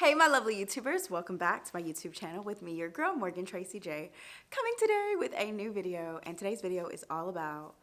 Hey, my lovely YouTubers, welcome back to my YouTube channel with me, your girl, Morgan Tracy J, coming today with a new video. And today's video is all about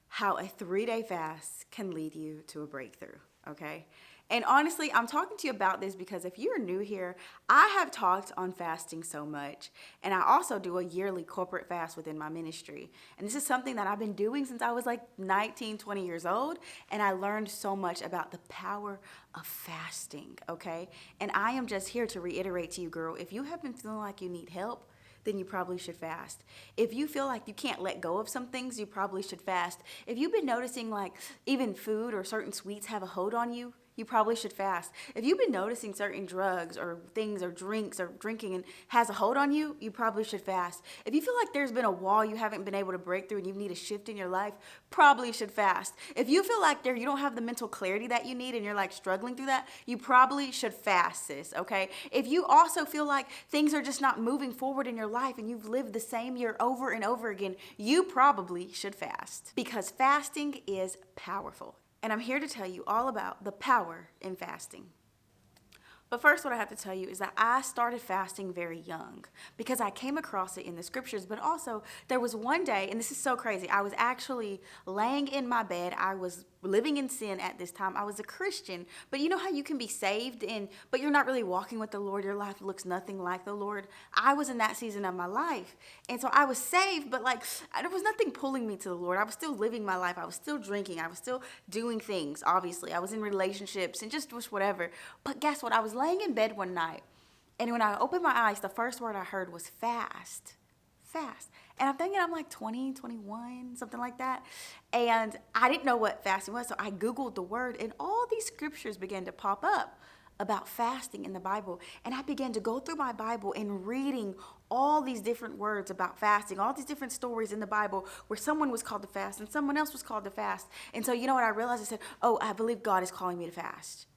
how a 3-day fast can lead you to a breakthrough, okay? And honestly, I'm talking to you about this because if you're new here, I have talked on fasting so much. And I also do a yearly corporate fast within my ministry. And this is something that I've been doing since I was like 19, 20 years old. And I learned so much about the power of fasting, okay? And I am just here to reiterate to you, girl, if you have been feeling like you need help, then you probably should fast. If you feel like you can't let go of some things, you probably should fast. If you've been noticing like even food or certain sweets have a hold on you, you probably should fast. If you've been noticing certain drugs or things or drinks or drinking and has a hold on you, you probably should fast. If you feel like there's been a wall you haven't been able to break through and you need a shift in your life, probably should fast. If you feel like you don't have the mental clarity that you need and you're like struggling through that, you probably should fast, sis, okay? If you also feel like things are just not moving forward in your life and you've lived the same year over and over again, you probably should fast because fasting is powerful. And I'm here to tell you all about the power in fasting. But first, what I have to tell you is that I started fasting very young because I came across it in the scriptures, but also there was one day, and this is so crazy, I was actually laying in my bed. I was living in sin at this time. I was a Christian, but you know how you can be saved but you're not really walking with the Lord. Your life looks nothing like the Lord. I was in that season of my life. And so I was saved, but like there was nothing pulling me to the Lord. I was still living my life. I was still drinking. I was still doing things, obviously. I was in relationships and just whatever. But guess what? I was laying in bed one night, and when I opened my eyes, the first word I heard was fast. Fast. And I'm thinking I'm like 20, 21, something like that. And I didn't know what fasting was, so I Googled the word, and all these scriptures began to pop up about fasting in the Bible. And I began to go through my Bible and reading all these different words about fasting, all these different stories in the Bible where someone was called to fast and someone else was called to fast. And so you know what I realized? I said, oh, I believe God is calling me to fast.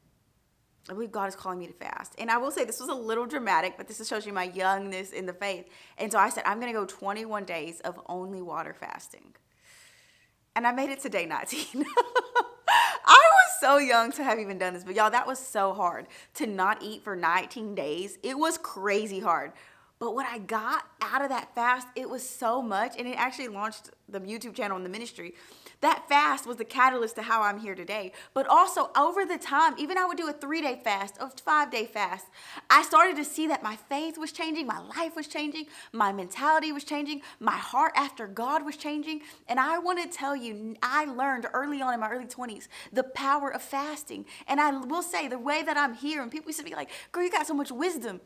I believe God is calling me to fast. And I will say this was a little dramatic, but this shows you my youngness in the faith. And so I said, I'm going to go 21 days of only water fasting. And I made it to day 19. I was so young to have even done this, but y'all, that was so hard to not eat for 19 days. It was crazy hard. But what I got out of that fast, it was so much, and it actually launched the YouTube channel and the ministry. That fast was the catalyst to how I'm here today. But also over the time, even I would do a 3-day fast, a 5-day fast, I started to see that my faith was changing, my life was changing, my mentality was changing, my heart after God was changing. And I want to tell you, I learned early on in my early 20s the power of fasting. And I will say the way that I'm here, and people used to be like, girl, you got so much wisdom.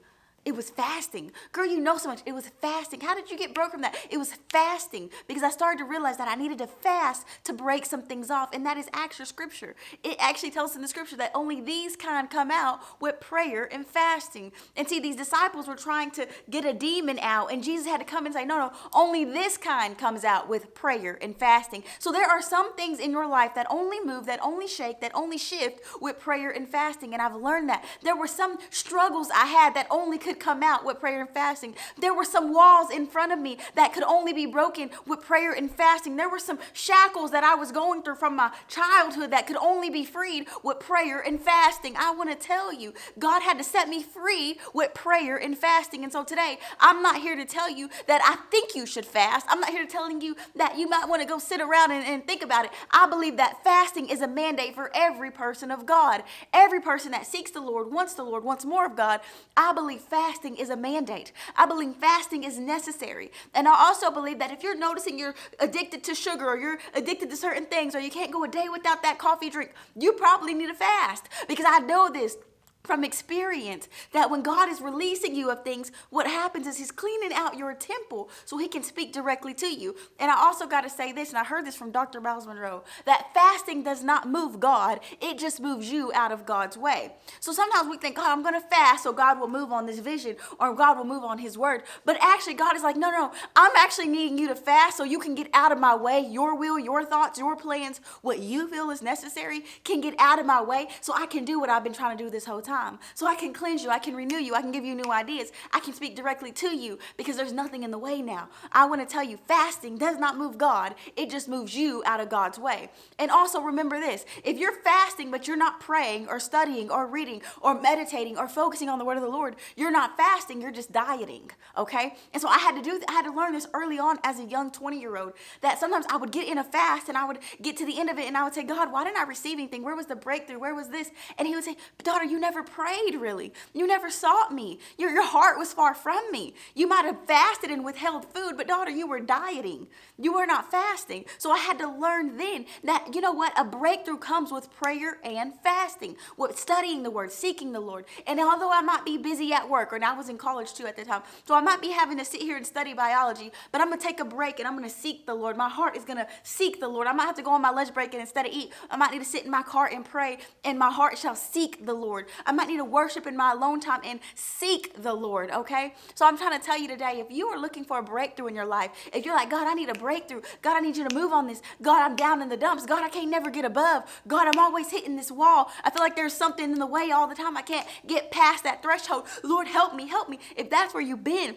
It was fasting. Girl, you know so much. It was fasting. How did you get broke from that? It was fasting because I started to realize that I needed to fast to break some things off. And that is actual scripture. It actually tells us in the scripture that only these kind come out with prayer and fasting. And see, these disciples were trying to get a demon out, and Jesus had to come and say, no, only this kind comes out with prayer and fasting. So there are some things in your life that only move, that only shake, that only shift with prayer and fasting. And I've learned that. There were some struggles I had that only could come out with prayer and fasting. There were some walls in front of me that could only be broken with prayer and fasting. There were some shackles that I was going through from my childhood that could only be freed with prayer and fasting. I want to tell you, God had to set me free with prayer and fasting. And so today, I'm not here to tell you that I think you should fast. I'm not here to telling you that you might want to go sit around and think about it. I believe that fasting is a mandate for every person of God. Every person that seeks the Lord, wants more of God. I believe fasting is a mandate. I believe fasting is necessary. And I also believe that if you're noticing you're addicted to sugar or you're addicted to certain things or you can't go a day without that coffee drink, you probably need a fast. Because I know this from experience that when God is releasing you of things, what happens is he's cleaning out your temple so he can speak directly to you. And I also got to say this, and I heard this from Dr. Miles Monroe, that fasting does not move God. It just moves you out of God's way. So sometimes we think, God, I'm going to fast so God will move on this vision or God will move on his word. But actually God is like, no, I'm actually needing you to fast so you can get out of my way. Your will, your thoughts, your plans, what you feel is necessary can get out of my way so I can do what I've been trying to do this whole time. time. So I can cleanse you, I can renew you, I can give you new ideas, I can speak directly to you because there's nothing in the way now. I want to tell you, fasting does not move God, it just moves you out of God's way. And also remember this, if you're fasting but you're not praying or studying or reading or meditating or focusing on the word of the Lord, you're not fasting, you're just dieting, okay? And so I had to learn this early on as a young 20-year-old, that sometimes I would get in a fast and I would get to the end of it and I would say, God, why didn't I receive anything? Where was the breakthrough? Where was this? And he would say, daughter, you never prayed really. You never sought me. Your heart was far from me. You might have fasted and withheld food, but daughter, you were dieting. You were not fasting. So I had to learn then that, you know what? A breakthrough comes with prayer and fasting, with studying the word, seeking the Lord. And although I might be busy at work, and I was in college too at the time, so I might be having to sit here and study biology, but I'm going to take a break and I'm going to seek the Lord. My heart is going to seek the Lord. I might have to go on my lunch break and instead of eat, I might need to sit in my car and pray, and my heart shall seek the Lord. I might need to worship in my alone time and seek the Lord, okay? So I'm trying to tell you today, if you are looking for a breakthrough in your life, if you're like, God, I need a breakthrough. God, I need you to move on this. God, I'm down in the dumps. God, I can't never get above. God, I'm always hitting this wall. I feel like there's something in the way all the time. I can't get past that threshold. Lord, help me, help me. If that's where you've been,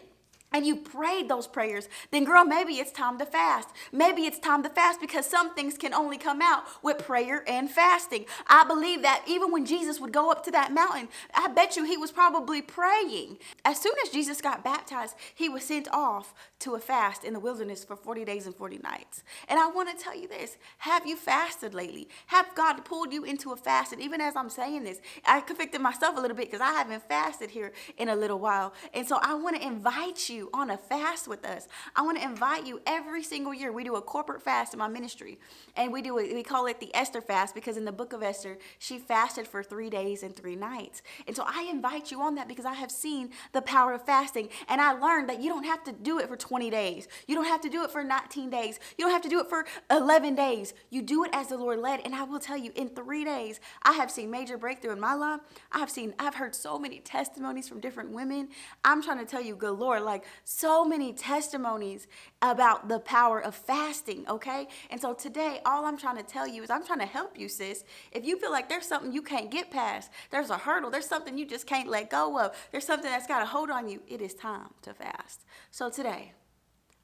and you prayed those prayers, then girl, maybe it's time to fast. Maybe it's time to fast because some things can only come out with prayer and fasting. I believe that even when Jesus would go up to that mountain, I bet you he was probably praying. As soon as Jesus got baptized, he was sent off to a fast in the wilderness for 40 days and 40 nights. And I want to tell you this, have you fasted lately? Have God pulled you into a fast? And even as I'm saying this, I convicted myself a little bit because I haven't fasted here in a little while. And so I want to invite you on a fast with us. I want to invite you every single year. We do a corporate fast in my ministry, and we call it the Esther Fast because in the book of Esther, she fasted for 3 days and 3 nights. And so I invite you on that because I have seen the power of fasting, and I learned that you don't have to do it for 20 days. You don't have to do it for 19 days. You don't have to do it for 11 days. You do it as the Lord led, and I will tell you, in 3 days, I have seen major breakthrough in my life. I've heard so many testimonies from different women. I'm trying to tell you, good Lord, like so many testimonies about the power of fasting, okay? And so today, all I'm trying to tell you is I'm trying to help you, sis. If you feel like there's something you can't get past, there's a hurdle, there's something you just can't let go of, there's something that's got a hold on you, it is time to fast. So today,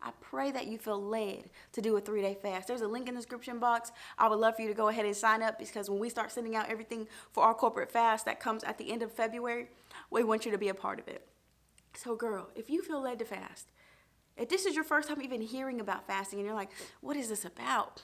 I pray that you feel led to do a 3-day fast. There's a link in the description box. I would love for you to go ahead and sign up because when we start sending out everything for our corporate fast that comes at the end of February, we want you to be a part of it. So girl, if you feel led to fast, if this is your first time even hearing about fasting and you're like, what is this about?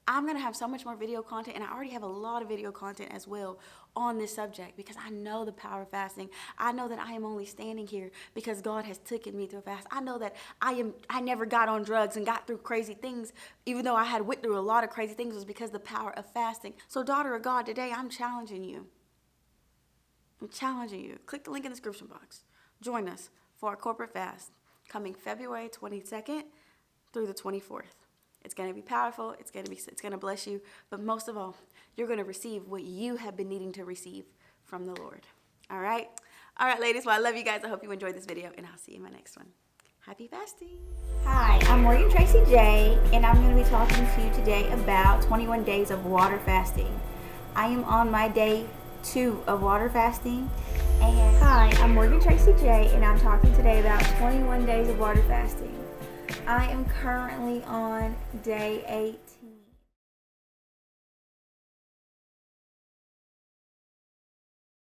I'm going to have so much more video content, and I already have a lot of video content as well on this subject because I know the power of fasting. I know that I am only standing here because God has taken me through a fast. I know that I never got on drugs and got through crazy things, even though I had went through a lot of crazy things, was because of the power of fasting. So daughter of God, today I'm challenging you. I'm challenging you. Click the link in the description box. Join us for our corporate fast coming February 22nd through the 24th. It's going to be powerful. It's going to bless you. But most of all, you're going to receive what you have been needing to receive from the Lord. All right? All right, ladies. Well, I love you guys. I hope you enjoyed this video, and I'll see you in my next one. Happy fasting. Hi, I'm Morgan Tracy J, and I'm going to be talking to you today about 21 days of water fasting. I am on my day 2 of water fasting. And hi, I'm Morgan Tracy J, and I'm talking today about 21 days of water fasting. I am currently on day 8.